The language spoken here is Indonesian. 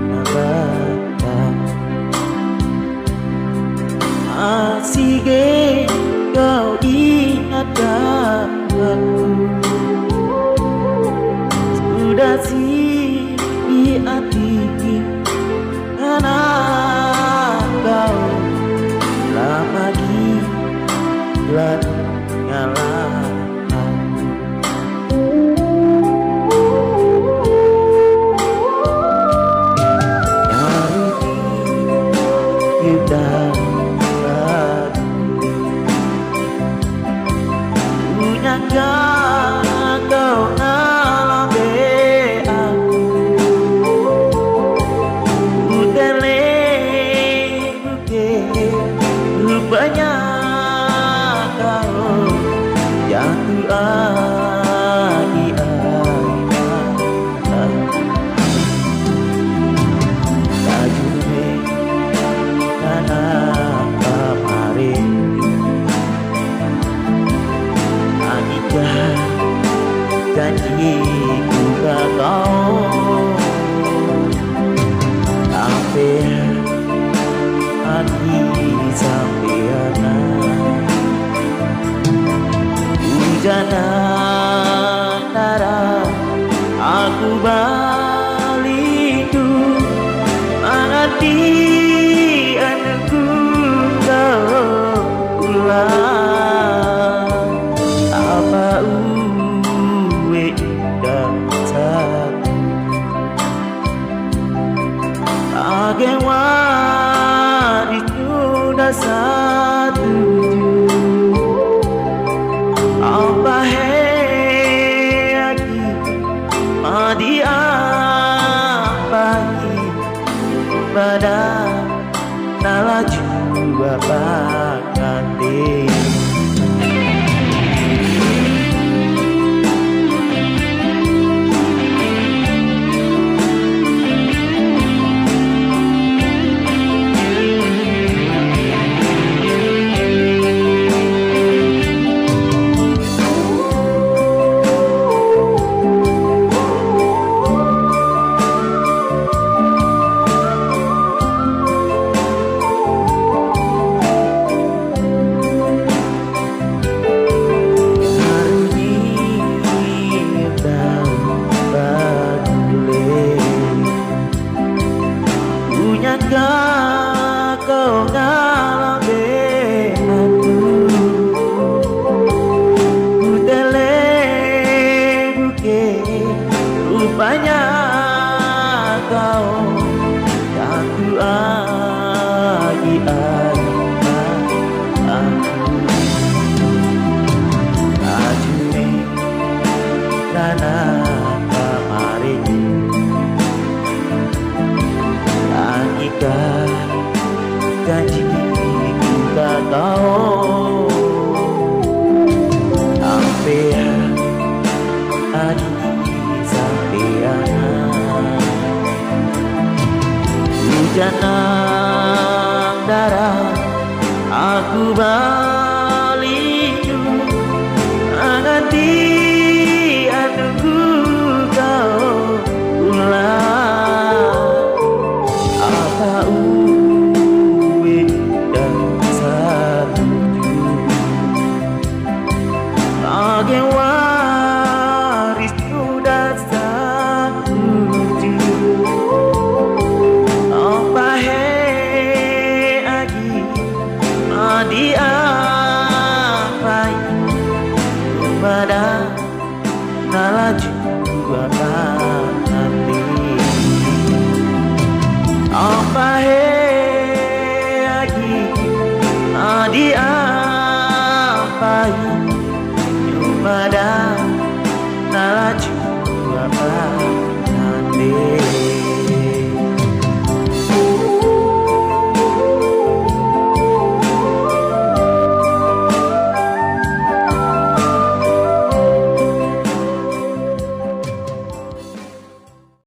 nabata asige kau ingat aku sudah sih di hati karena kau lama gila ngalah kau ngalah be aku utele buke rupanya kau jatuh lagi tajune karena kemarin janjiku ke kau sampai hati sampai hujan darah aku balik mengerti anakku kau ulang apa Agewan itu dah satu apa lagi madi apa pada nalaju apa ganti kau ngalah be aku utele buke rupanya kau jatuh lagi aku tajune karena kemarin langikah janjiku ke kau sampai hati sampai hujan darah aku